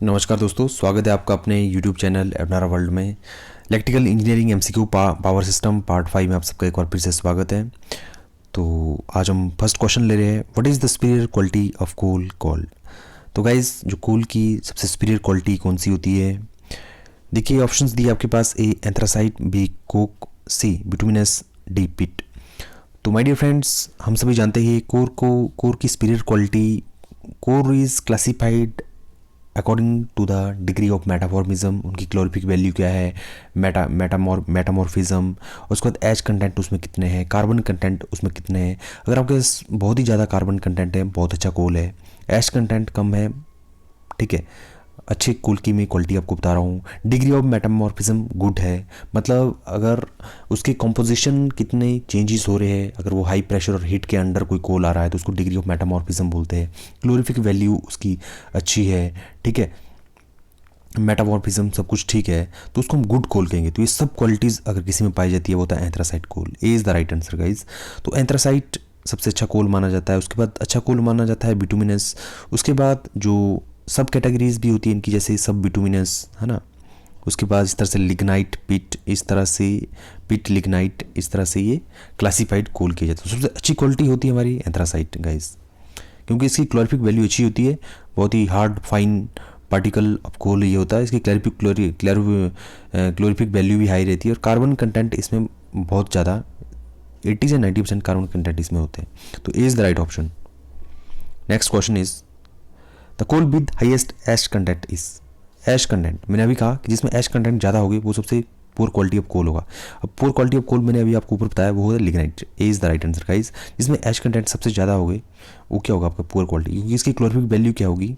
नमस्कार दोस्तों, स्वागत है आपका अपने YouTube चैनल एवनारा वर्ल्ड में। Electrical engineering MCQ power system part 5 में आप सबका एक बार फिर से स्वागत है। तो आज हम फर्स्ट क्वेश्चन ले रहे हैं, what is the superior quality of coal called. तो गाइस, जो कोल की सबसे सुपीरियर क्वालिटी कौन सी होती है, देखिए ऑप्शंस दिए आपके पास। ए एंथ्रासाइट, बी कोक, सी बिटुमिनस, डी पिट। तो माय डियर फ्रेंड्स, हम सभी जानते हैं कोर की superior quality, core is classified according to the degree of metamorphism. उनकी क्लोरिफिक वैल्यू क्या है, मेटामॉर्फिज्म, और उसके बाद एच कंटेंट उसमें कितने हैं, कार्बन कंटेंट उसमें कितने हैं। अगर आपके पास बहुत ही ज़्यादा कार्बन कंटेंट है, बहुत अच्छा कोल है। एच कंटेंट कम है, ठीक है, अच्छे कोल की मैं क्वालिटी आपको बता रहा हूँ। डिग्री ऑफ मेटामॉर्फिज्म गुड है, मतलब अगर उसके कॉम्पोजिशन कितने चेंजेस हो रहे हैं, अगर वो हाई प्रेशर और हीट के अंडर कोई कोल आ रहा है तो उसको डिग्री ऑफ मेटामॉर्फिज्म बोलते हैं। क्लोरिफिक वैल्यू उसकी अच्छी है, ठीक है, मेटामॉर्फिज्म सब कुछ ठीक है, तो उसको हम गुड कोल कहेंगे। तो ये सब क्वालिटीज़ अगर किसी में पाई जाती है वो होता है anthracite coal. A is the right answer guys. तो एंथ्रासाइट सबसे अच्छा कोल माना जाता है। उसके बाद अच्छा कोल माना जाता है बिटुमिनस। उसके बाद जो सब कैटेगरीज भी होती है इनकी, जैसे सब बिटुमिनस है ना। उसके बाद इस तरह से लिग्नाइट, पिट, इस तरह से पिट, लिग्नाइट, इस तरह से ये क्लासिफाइड कोल किया जाता है। सबसे अच्छी क्वालिटी होती है हमारी एंथ्रासाइट गाइस, क्योंकि इसकी क्लोरिफिक वैल्यू अच्छी होती है। बहुत ही hard fine particle of coal ये होता है। इसकी क्लोरिफिक वैल्यू भी हाई रहती है, और कार्बन कंटेंट इसमें बहुत ज़्यादा 80 से 90% कार्बन कंटेंट इसमें होते हैं। तो A is the right option. Next question is the coal with highest ash content is. Ash content मैंने अभी कहा कि जिसमें एश कंटेंट ज़्यादा होगी वो सबसे पुअर क्वालिटी ऑफ कोल होगा। अब पुअर क्वालिटी ऑफ कोल मैंने अभी आपको ऊपर बताया, वो है lignite. A is the right answer guys. जिसमें एश कंटेंट सबसे ज़्यादा होगी वो क्या होगा आपका पुअर क्वालिटी, क्योंकि इसकी क्लोरिफिक वैल्यू क्या होगी,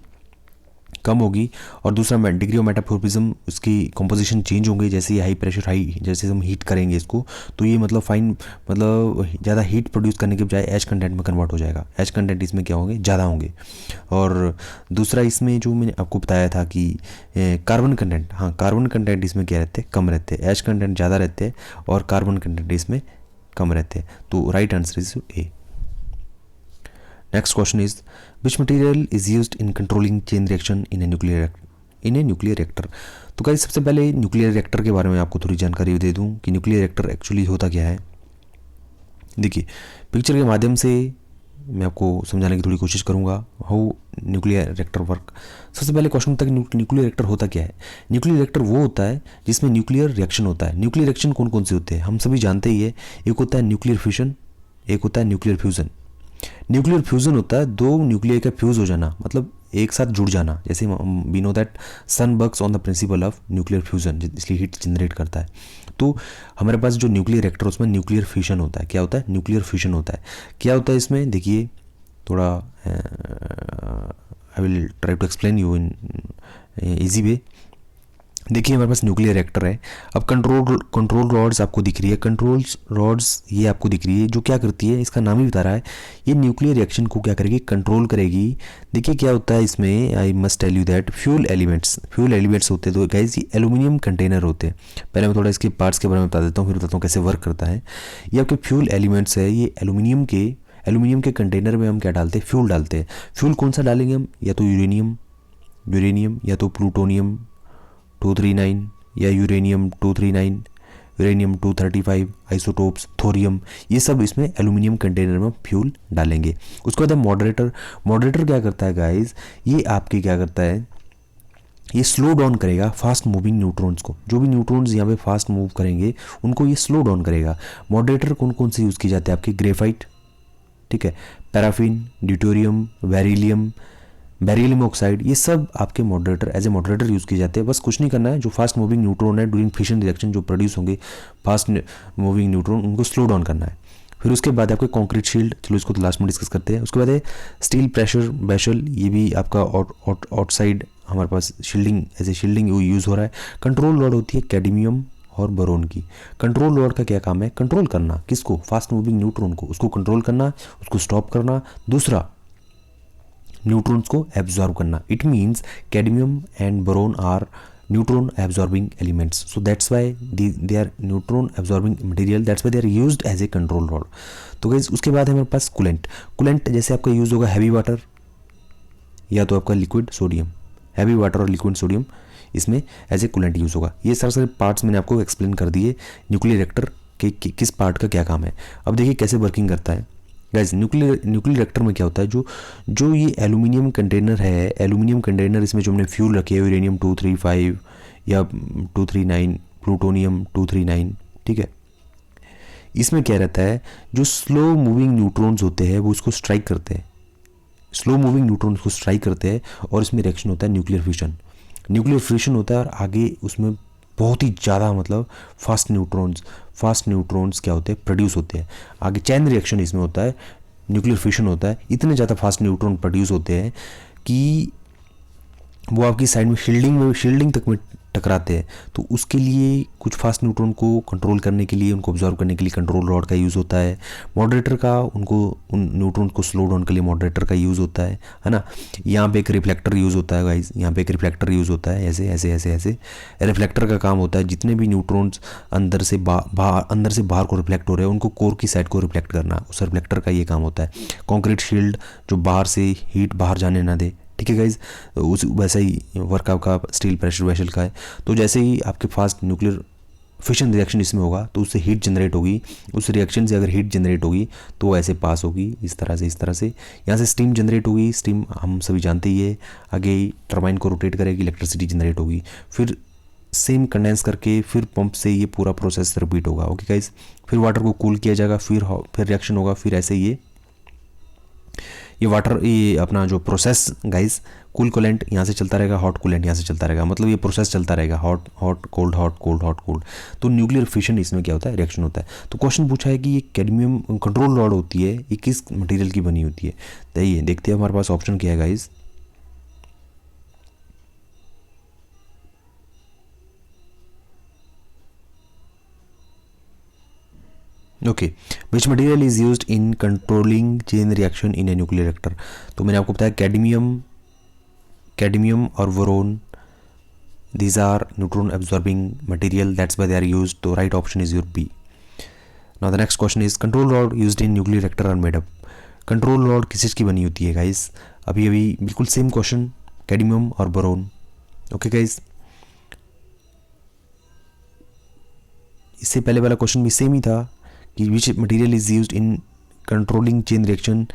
कम होगी। और दूसरा डिग्री ऑफ मेटामॉर्फिज्म, उसकी कंपोजिशन चेंज होंगे जैसे हाई प्रेशर, हाई जैसे हम हीट करेंगे इसको, तो ये मतलब फाइन, मतलब ज़्यादा हीट प्रोड्यूस करने के बजाय एच कंटेंट में कन्वर्ट हो जाएगा। एच कंटेंट इसमें क्या होंगे, ज़्यादा होंगे। और दूसरा इसमें जो मैंने आपको बताया था कि कार्बन कंटेंट, हाँ कार्बन कंटेंट इसमें क्या रहते हैं, कम रहते हैं। एच कंटेंट ज़्यादा रहते हैं और कार्बन कंटेंट इसमें कम रहते हैं। तो right answer is a. Next question is, which material is used in controlling chain reaction in a nuclear reactor? तो गाइस, सबसे पहले न्यूक्लियर रिएक्टर के बारे में आपको थोड़ी जानकारी दे दूं कि न्यूक्लियर रिएक्टर एक्चुअली होता क्या है। देखिए, पिक्चर के माध्यम से मैं आपको समझाने की थोड़ी कोशिश करूंगा हाउ न्यूक्लियर रिएक्टर वर्क। सबसे पहले क्वेश्चन होता है कि न्यूक्लियर रिएक्टर होता क्या है। न्यूक्लियर रिएक्टर वो होता है जिसमें न्यूक्लियर रिएक्शन होता है। न्यूक्लियर रिएक्शन कौन कौन से होते हैं हम सभी जानते ही है। एक होता है न्यूक्लियर फ्यूजन, एक होता है न्यूक्लियर फ्यूजन। न्यूक्लियर फ्यूजन होता है दो न्यूक्लियर का फ्यूज हो जाना, मतलब एक साथ जुड़ जाना। जैसे we know that sun works on the principle of nuclear fusion, इसलिए हीट जनरेट करता है। तो हमारे पास जो न्यूक्लियर रिएक्टर उसमें न्यूक्लियर फ्यूजन होता है। क्या होता है, न्यूक्लियर फ्यूजन होता है। क्या होता है इसमें, देखिए थोड़ा I will try to explain you in easy way. देखिए हमारे पास न्यूक्लियर रिएक्टर है। अब कंट्रोल रॉड्स आपको दिख रही है। कंट्रोल रॉड्स ये आपको दिख रही है, जो क्या करती है, इसका नाम ही बता रहा है, ये न्यूक्लियर रिएक्शन को क्या करेगी, कंट्रोल करेगी। देखिए क्या होता है इसमें, I must tell you that fuel elements होते हैं। तो गाइस ये एल्यूमिनियम कंटेनर होते हैं। पहले मैं थोड़ा इसके पार्ट्स के बारे में बता देता हूँ, फिर बताता हूँ कैसे वर्क करता है। ये आपके फ्यूल एलिमेंट्स है। ये एल्यूमिनियम के कंटेनर में हम क्या डालते हैं, फ्यूल डालते हैं। फ्यूल कौन सा डालेंगे हम, या तो यूरेनियम या तो प्लूटोनियम 239 या यूरेनियम 239, यूरेनियम 235, आइसोटोप्स, थोरियम, ये सब इसमें एल्यूमिनियम कंटेनर में फ्यूल डालेंगे। उसके बाद मॉडरेटर क्या करता है गाइस, ये आपके क्या करता है, ये स्लो डाउन करेगा फास्ट मूविंग न्यूट्रॉन्स को। जो भी न्यूट्रॉन्स यहाँ पे फास्ट मूव करेंगे उनको ये स्लो डाउन करेगा। मॉडरेटर कौन कौन से यूज़ किए जाते हैं आपके, ग्रेफाइट, ठीक है, पैराफिन, ड्यूटेरियम, बेरिलियम ऑक्साइड, ये सब आपके moderator as a moderator use किए जाते हैं। बस कुछ नहीं करना है, जो फास्ट मूविंग न्यूट्रॉन है ड्यूरिंग फिशन रिएक्शन जो प्रोड्यूस होंगे फास्ट मूविंग न्यूट्रॉन, उनको स्लो डाउन करना है। फिर उसके बाद आपके कंक्रीट शील्ड, चलो इसको तो लास्ट में डिस्कस करते हैं। उसके बाद है स्टील प्रेशर वेसल, ये भी आपका आउटसाइड हमारे पास shielding, as a shielding use हो रहा है। कंट्रोल रॉड होती है कैडमियम और बोरोन की। कंट्रोल रॉड का क्या काम है, कंट्रोल करना, किसको, फास्ट मूविंग न्यूट्रॉन को, उसको कंट्रोल करना, उसको स्टॉप करना। दूसरा न्यूट्रॉन्स को एब्जॉर्ब करना। It means cadmium and boron are neutron absorbing elements, so that's why they are neutron absorbing material, that's why they are used as a control rod. तो guys उसके बाद है हमारे पास कूलेंट। जैसे आपका यूज़ होगा हैवी वाटर या तो आपका लिक्विड सोडियम। हैवी वाटर और लिक्विड सोडियम इसमें एज ए कूलेंट यूज़ होगा। ये सारे पार्ट्स मैंने आपको एक्सप्लेन कर दिए न्यूक्लियर रिएक्टर के किस पार्ट का क्या काम है। अब देखिए कैसे वर्किंग करता है गाइज। न्यूक्लियर रिएक्टर में क्या होता है, जो ये एल्यूमिनियम कंटेनर है, एल्यूमिनियम कंटेनर इसमें जो हमने फ्यूल रखे हैं यूरेनियम 235 या 239, प्लूटोनियम 239, ठीक है, इसमें क्या रहता है, जो स्लो मूविंग न्यूट्रॉन्स होते हैं वो उसको स्ट्राइक करते हैं, स्लो मूविंग न्यूट्रॉन्स को स्ट्राइक करते हैं और इसमें रिएक्शन होता है न्यूक्लियर फिशन। न्यूक्लियर फिशन होता है और आगे उसमें बहुत ही ज़्यादा मतलब फास्ट न्यूट्रॉन्स क्या होते हैं, प्रोड्यूस होते हैं। आगे चैन रिएक्शन इसमें होता है, न्यूक्लियर फिशन होता है, इतने ज़्यादा फास्ट न्यूट्रॉन प्रोड्यूस होते हैं कि वो आपकी साइड में शील्डिंग तक में टकराते हैं। तो उसके लिए कुछ फास्ट न्यूट्रॉन को कंट्रोल करने के लिए, उनको ऑब्जर्व करने के लिए कंट्रोल रॉड का यूज़ होता है। मॉडरेटर का उन न्यूट्रॉन को स्लो डाउन के लिए मॉडरेटर का यूज़ होता है ना। यहाँ पे एक रिफ्लेक्टर यूज़ होता है गाइस, यहाँ पे एक रिफ्लेक्टर यूज़ होता है। ऐसे रिफ्लेक्टर का काम होता है जितने भी न्यूट्रॉन्स अंदर से बाहर को रिफ्लेक्ट हो रहे हैं उनको कोर की साइड को रिफ्लेक्ट करना, उस रिफ्लेक्टर का ये काम होता है। कॉन्क्रीट शील्ड जो बाहर से हीट बाहर जाने ना दे, ठीक है गाइज। उस वैसा ही वर्क आपका स्टील प्रेशर वेसल का है। तो जैसे ही आपके फास्ट न्यूक्लियर फिशन रिएक्शन इसमें होगा तो उससे हीट जनरेट होगी, उस रिएक्शन से अगर हीट जनरेट होगी तो वो ऐसे पास होगी इस तरह से। यहाँ से स्टीम जनरेट होगी, स्टीम हम सभी जानते ही है, आगे टरबाइन को रोटेट करेगी, इलेक्ट्रिसिटी जनरेट होगी, फिर सेम कंडेंस करके फिर पंप से ये पूरा प्रोसेस रिपीट होगा। ओके गाइज, फिर वाटर को कूल किया जाएगा, फिर रिएक्शन होगा, फिर ऐसे ये अपना जो प्रोसेस गाइस, कूल कूलेंट यहाँ से चलता रहेगा, हॉट कूलेंट यहाँ से चलता रहेगा, मतलब ये प्रोसेस चलता रहेगा, hot cold hot cold hot cold. तो न्यूक्लियर फिशन इसमें क्या होता है, रिएक्शन होता है। तो क्वेश्चन पूछा है कि ये कैडमियम कंट्रोल रॉड होती है, ये किस मटेरियल की बनी होती है। तो ये देखते हैं हमारे पास ऑप्शन क्या है guys. Okay, which material is used in controlling chain reaction in a nuclear reactor. तो मैंने आपको बताया कैडमियम और boron, these are neutron absorbing material, that's why they are used. तो right option is your B. Now the next question is control rod used in nuclear reactor are made up. Control rod किस चीज़ की बनी होती है guys. अभी बिल्कुल same question, cadmium और boron. Okay guys, इससे पहले वाला क्वेश्चन भी सेम ही था कि which material is used in controlling chain reaction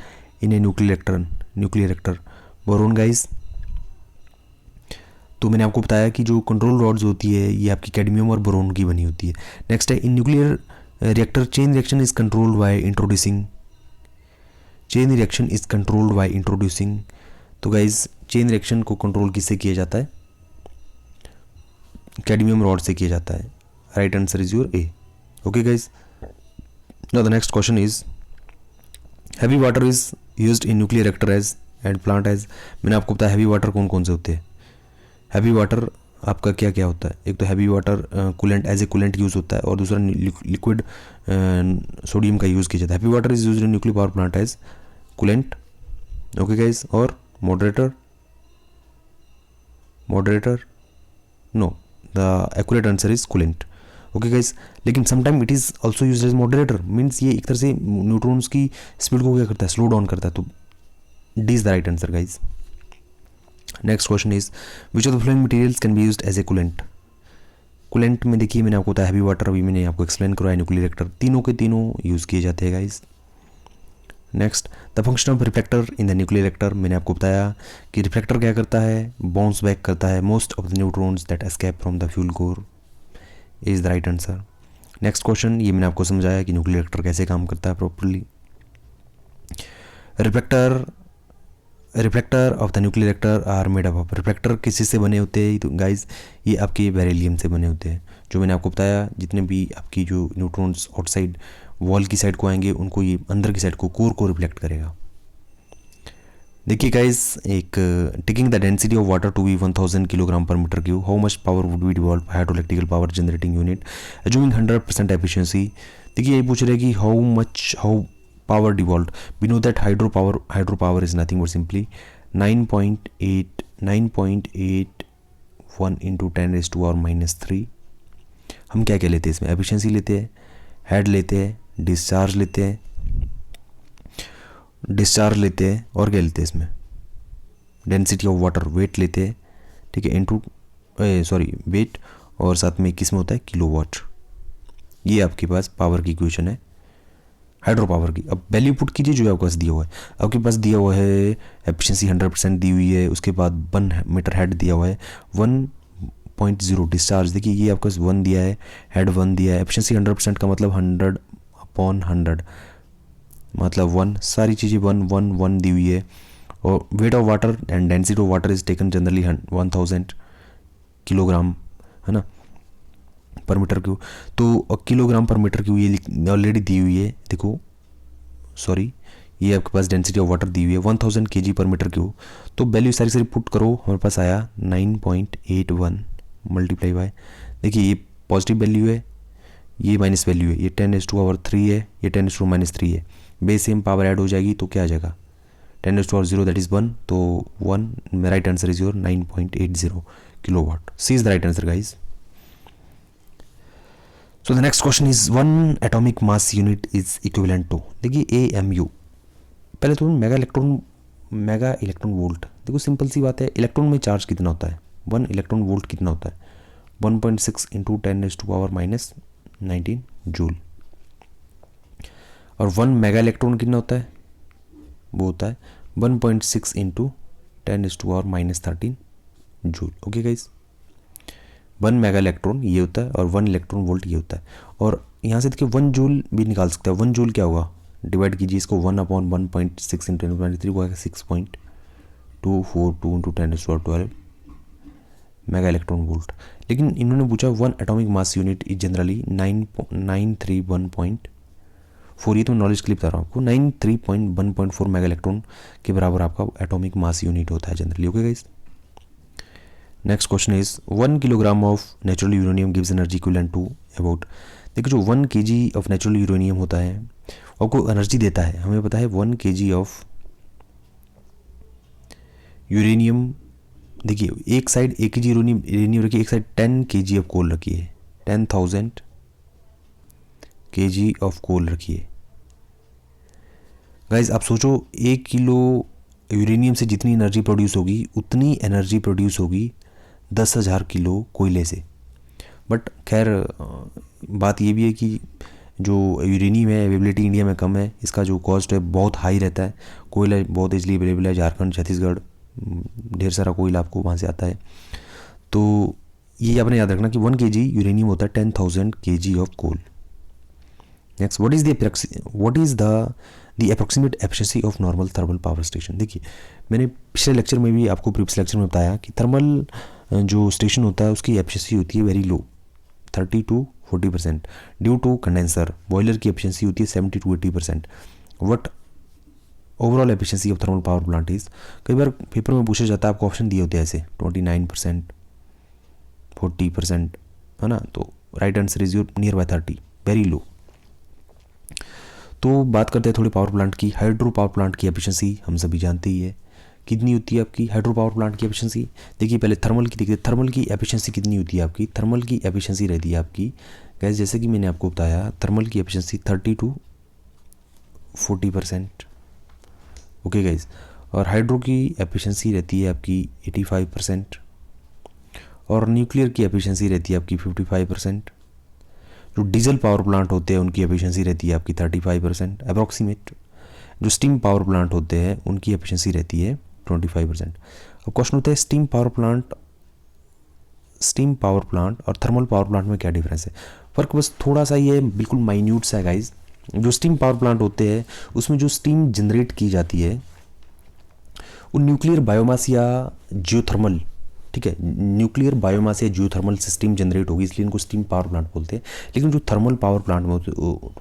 in a nuclear reactor, boron guys. तो मैंने आपको बताया कि जो कंट्रोल रॉड्स होती है ये आपकी कैडमियम और बोरोन की बनी होती है। नेक्स्ट है, in nuclear reactor chain reaction is controlled by introducing. तो गाइज चेन रिएक्शन को कंट्रोल किससे किया जाता है, कैडमियम रॉड से किया जाता है। Right answer is your A. Okay guys, now the next question is heavy water is used in nuclear reactor as and plant as. मैंने आपको बताया हैवी वाटर कौन कौन से होते हैं। हैवी वाटर आपका क्या क्या होता है, एक तो heavy water coolant as a coolant use होता है और दूसरा लिक्विड सोडियम का यूज़ किया जाता है। Heavy water is used in nuclear power plant as coolant. Okay guys, और moderator no, the accurate answer is coolant. Okay guys, लेकिन sometime it is also use as moderator, means ये एक तरह से न्यूट्रॉन्स की स्पीड को क्या करता है, स्लो डाउन करता है। तो D is the right answer guys. Next question is which of the following materials can be used as a coolant. Coolant में देखिए मैंने आपको बताया हैवी वाटर, अभी मैंने आपको एक्सप्लेन करवाया न्यूक्लियर रिएक्टर, तीनों के तीनों यूज़ किए जाते हैं guys. Next, the function of reflector in the nuclear reactor. मैंने आपको बताया कि रिफ्लेक्टर क्या करता है, बाउंस बैक करता है most of the neutrons that escape from the fuel core, is the right answer. Next question, ये मैंने आपको समझाया कि न्यूक्लियर रिएक्टर कैसे काम करता है properly. Reflector of the nuclear reactor are made up of. Reflector किस चीज़ से बने होते हैं, तो गाइज ये आपके बेरिलियम से बने होते हैं। जो मैंने आपको बताया जितने भी आपकी जो न्यूट्रॉन्स आउटसाइड वॉल की साइड को आएंगे उनको ये अंदर की साइड को कोर को रिफ्लेक्ट करेगा। देखिए गाइज, एक taking the density of water to be 1000 kilogram per meter cube, how much power would be devolved hydroelectrical power generating unit assuming 100% efficiency. देखिए ये पूछ रहे हैं कि how power devolved. We know that hydropower is nothing but simply 9.81 into 10 raised to power -3। हम क्या क्या लेते हैं इसमें, एफिशिएंसी लेते हैं, हेड लेते हैं, डिस्चार्ज लेते हैं और क्या लेते हैं इसमें, डेंसिटी ऑफ वाटर वेट लेते हैं, ठीक है, इनटू सॉरी वेट, और साथ में 21 में होता है किलोवाट। ये आपके पास पावर की इक्वेशन है हाइड्रो पावर की। अब वैल्यू पुट कीजिए जो आपके पास दिया हुआ है। आपके पास दिया हुआ है एफिशिएंसी 100% दी हुई है, उसके बाद 1 मीटर हेड दिया हुआ है, 1.0 डिस्चार्ज, देखिए ये आपके पास 1 दिया है, हेड 1 दिया है, एफिशिएंसी 100% का मतलब 100/100 मतलब 1, सारी चीज़ें 1 दी हुई है। और weight of water and density of water is taken generally 1000 kilogram, है ना, पर मीटर क्यूब। तो किलोग्राम पर मीटर क्यूब ये ऑलरेडी दी हुई है, देखो सॉरी, ये आपके पास डेंसिटी ऑफ वाटर दी हुई है 1000 kg पर मीटर क्यूब। तो वैल्यू सारी सारी पुट करो, हमारे पास आया 9.81 मल्टीप्लाई बाय, देखिए ये पॉजिटिव वैल्यू है, ये माइनस वैल्यू है, ये 10⁻³ है, ये 10⁻³ है, बेस सेम पावर ऐड हो जाएगी तो क्या आ जाएगा 10⁻0 दैट इज़ 1, तो 1 right answer is your 9.80 kilowatt. C is the right answer guys. So the next question is 1 atomic mass unit is equivalent to, देखिए AMU, पहले तो मेगा इलेक्ट्रॉन वोल्ट, देखो सिंपल सी बात है, इलेक्ट्रॉन में चार्ज कितना होता है, 1 इलेक्ट्रॉन वोल्ट कितना होता है 1.6 इंटू 10⁻⁻19 जूल। और 1 मेगा इलेक्ट्रॉन कितना होता है, वो होता है 1.6 into 10⁻⁻13 joule. Okay guys, 1 mega electron ये होता है और 1 इलेक्ट्रॉन वोल्ट ये होता है। और यहाँ से देखिए 1 जूल भी निकाल सकते हैं, 1 जूल क्या होगा, डिवाइड कीजिए इसको 1/1.6 इंटू 10⁻³ को आएगा 6.242 इंटू 10⁻12 मेगा इलेक्ट्रॉन वोल्ट। लेकिन इन्होंने पूछा 1 atomic mass unit is generally 931.4, ये तो नॉलेज के लिए बता रहा हूँ आपको, 931.4 मेगा इलेक्ट्रॉन के बराबर आपका एटॉमिक मास यूनिट होता है generally. Okay guys, next question is 1 kilogram of natural uranium gives energy equivalent to about, देखिए जो 1 kg ऑफ नेचुरल यूरेनियम होता है आपको एनर्जी देता है, हमें पता है 1 kg ऑफ यूरेनियम, देखिए एक साइड 1 kg यूरेनियम रखिए, एक साइड 10 kg ऑफ कोल रखिए, 10,000 kg ऑफ कोल रखिए। गाइज आप सोचो 1 किलो यूरेनियम से जितनी एनर्जी प्रोड्यूस होगी उतनी एनर्जी प्रोड्यूस होगी 10,000 किलो कोयले से। बट खैर बात ये भी है कि जो यूरेनियम है अवेलेबिलिटी इंडिया में कम है, इसका जो कॉस्ट है बहुत हाई रहता है, कोयला बहुत इजली अवेलेबल है, झारखंड छत्तीसगढ़ ढेर सारा कोयला आपको वहाँ से आता है। तो ये आपने याद रखना कि 1 kg यूरेनियम होता है 10,000 kg of coal. Next, what is the approximate efficiency of normal thermal power station, देखिए मैंने पिछले लेक्चर में भी आपको प्रीवियस लेक्चर में बताया कि थर्मल जो स्टेशन होता है उसकी एफिशिएंसी होती है very low 30 to 40% due to condenser. Boiler की एफिशिएंसी होती है 70 to 80%। What overall efficiency of thermal power plant is, कई बार पेपर में पूछा जाता है, आपको ऑप्शन दिए होते हैं ऐसे 29%, 40%, है ना, तो right answer is your near by 30, very low. तो बात करते हैं थोड़ी पावर प्लांट की। हाइड्रो पावर प्लांट की एफिशिएंसी हम सभी जानते ही है, कितनी होती है आपकी हाइड्रो पावर प्लांट की एफिशिएंसी। देखिए पहले थर्मल की देखिए, थर्मल की एफिशिएंसी कितनी होती है आपकी, थर्मल की एफिशिएंसी रहती है आपकी गैस, जैसे कि मैंने आपको बताया थर्मल की एफिशिएंसी 30 to 40%। ओके गाइज, और हाइड्रो की एफिशिएंसी रहती है आपकी 85%, और न्यूक्लियर की एफिशिएंसी रहती है आपकी 55%। जो डीजल पावर प्लांट होते हैं उनकी एफिशिएंसी रहती है आपकी 35% अप्रॉक्सीमेट। जो स्टीम पावर प्लांट होते हैं उनकी एफिशिएंसी रहती है 25%। अब क्वेश्चन होता है स्टीम पावर प्लांट और थर्मल पावर प्लांट में क्या डिफरेंस है। फर्क बस थोड़ा सा ही है, बिल्कुल माइन्यूट सा है गाइज। जो स्टीम पावर प्लांट होते हैं उसमें जो स्टीम जनरेट की जाती है वो न्यूक्लियर बायोमास या जियोथर्मल, ठीक है, न्यूक्लियर बायोमास या जियोथर्मल से स्टीम जनरेट होगी, इसलिए इनको स्टीम पावर प्लांट बोलते हैं। लेकिन जो थर्मल पावर प्लांट में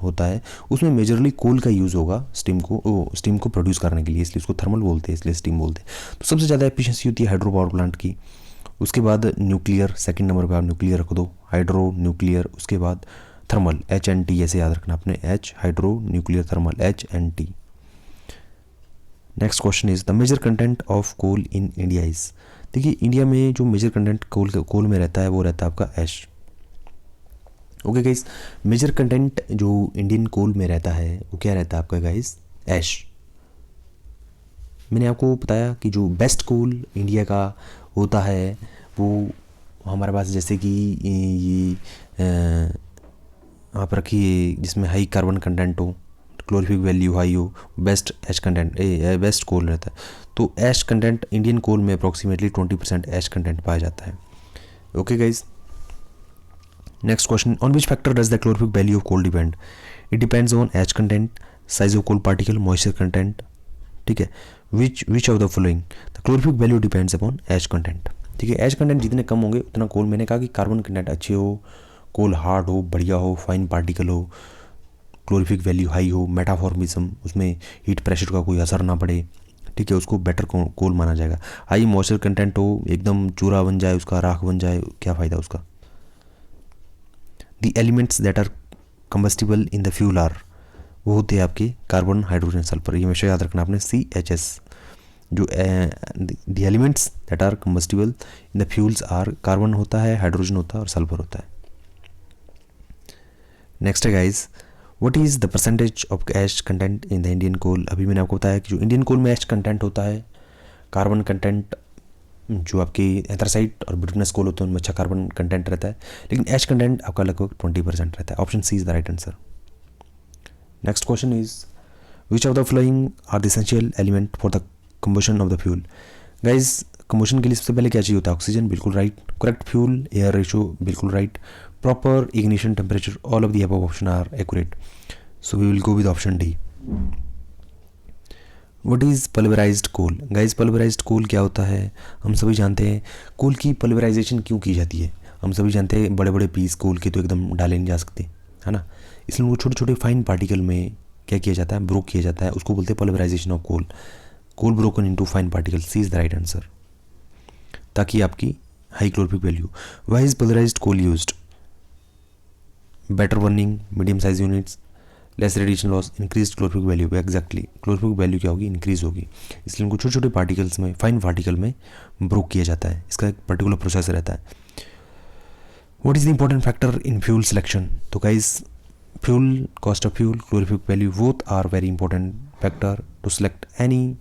होता है उसमें मेजरली कोल का यूज़ होगा स्टीम को प्रोड्यूस करने के लिए, इसलिए उसको थर्मल बोलते हैं, इसलिए स्टीम बोलते हैं। तो सबसे ज़्यादा एफिशिएंसी होती है हाइड्रो पावर प्लांट की, उसके बाद न्यूक्लियर, सेकंड नंबर पर आप न्यूक्लियर रख दो, हाइड्रो न्यूक्लियर, उसके बाद थर्मल HNT, ऐसे याद रखना आपने, H hydro nuclear thermal HNT। Next question is the major content of coal in India is, देखिए इंडिया में जो मेजर कंटेंट कोल में रहता है वो रहता है आपका ऐश। ओके गाइस, मेजर कंटेंट जो इंडियन कोल में रहता है वो क्या रहता है आपका गाइस, ऐश। मैंने आपको बताया कि जो बेस्ट कोल इंडिया का होता है वो हमारे पास, जैसे कि ये आप रखिए जिसमें हाई कार्बन कंटेंट हो, क्लोरीफिक वैल्यू हाई हो, बेस्ट एश कंटेंट बेस्ट कोल रहता है। तो एश कंटेंट इंडियन कोल में अप्रॉक्सीमेटली 20% एश कंटेंट पाया जाता है। Okay guys, next question, on which factor does the calorific value of coal depend? It depends on ash content, size of coal particle, moisture content. ठीक है, which of the following? The calorific value depends upon ash content. ठीक है, H content जितने कम होंगे उतना कोल, मैंने कहा कि कार्बन कंटेंट अच्छे हो, कोल हार्ड हो, बढ़िया हो, फाइन पार्टिकल हो, क्लोरीफिक वैल्यू हाई हो, मेटाफॉर्मिज्म, उसमें हीट प्रेशर का कोई असर ना पड़े, ठीक है, उसको बेटर कोल माना जाएगा। हाई मॉइस्चर कंटेंट हो, एकदम चूरा बन जाए, उसका राख बन जाए, क्या फ़ायदा उसका। The elements that are combustible in the fuel are, वो होते हैं आपके कार्बन, हाइड्रोजन, सल्फर। ये हमेशा याद रखना आपने, CHS। जो the elements that are combustible in the fuels are, carbon होता है, हाइड्रोजन होता है और सल्फर होता है। नेक्स्ट है guys, what is the percentage of ash content in the Indian coal? अभी मैंने आपको बताया कि जो इंडियन कोल में एश कंटेंट होता है, कार्बन कंटेंट जो आपकी एंथ्रासाइट और बिटुमिनस कोल होते हैं उनमें अच्छा कार्बन कंटेंट रहता है, लेकिन एश कंटेंट आपका लगभग 20% रहता है। Option C is the right answer. Next question is, which of the following are the essential element for the combustion of the fuel? Guys, combustion के लिए सबसे पहले क्या चाहिए होता है? ऑक्सीजन, बिल्कुल right. Correct fuel air ratio, बिल्कुल right. Proper ignition temperature, all of the above option are accurate. So we will go with option D. What is pulverized coal? Guys, pulverized coal क्या होता है? हम सभी जानते हैं कोल की पल्वराइजेशन क्यों की जाती है। हम सभी जानते हैं बड़े बड़े पीस कोल के तो एकदम डाले नहीं जा सकते, है ना, इसलिए उनको छोटे छोटे फाइन पार्टिकल में क्या किया जाता है? ब्रोक किया जाता है, उसको बोलते हैं pulverization of coal. Coal broken into fine particle, C is the right answer, ताकि आपकी high calorific value. Why is pulverized coal used? Better burning, medium size units, less radiation loss, increase calorific value. Exactly, calorific value क्या होगी? Increase होगी, इसलिए उनको छोटे छोटे particles में, फाइन पार्टिकल में ब्रोक किया जाता है। इसका एक पर्टिकुलर प्रोसेस रहता है। What is the important factor in fuel selection? तो guys, fuel, cost of fuel, calorific value, both are very important factor to select any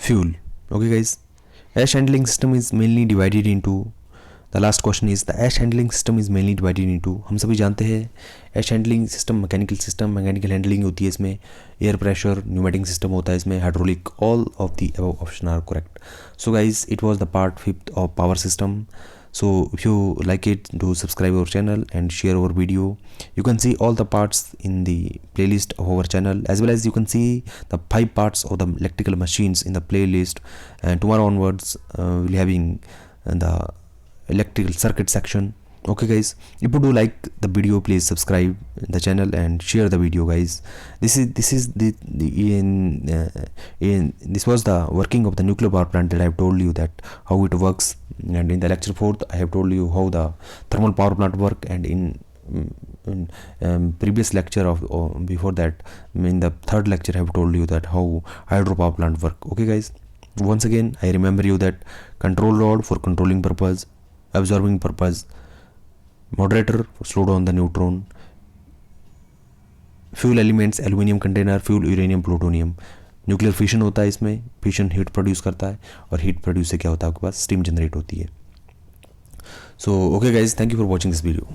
fuel. Okay guys, ash handling system is mainly divided into, the last question is, the ash handling system is mainly divided into, हम सभी जानते हैं ash handling system mechanical system, mechanical handling होती है इसमें, air pressure, pneumatic system होता है इसमें, hydraulic, all of the above option are correct. So guys, it was the part 5th of power system. So if you like it, do subscribe our channel and share our video. You can see all the parts in the playlist of our channel, as well as you can see the 5 parts of the electrical machines in the playlist. And tomorrow onwards we'll having the electrical circuit section. Okay guys, if you do like the video, please subscribe the channel and share the video guys. This is this was the working of the nuclear power plant that I have told you that how it works, and in the lecture 4th I have told you how the thermal power plant work, and in previous lecture of before that, in the 3rd lecture I have told you that how hydropower plant work. Okay guys, once again I remember you that control rod for controlling purpose, absorbing purpose, moderator for slow down the neutron, fuel elements, aluminium container, fuel uranium, plutonium. Nuclear fission होता है इसमें, fission heat produce करता है, और heat produce से क्या होता है आपके पास? स्टीम जनरेट होती है। So okay guys, thank you for watching this video.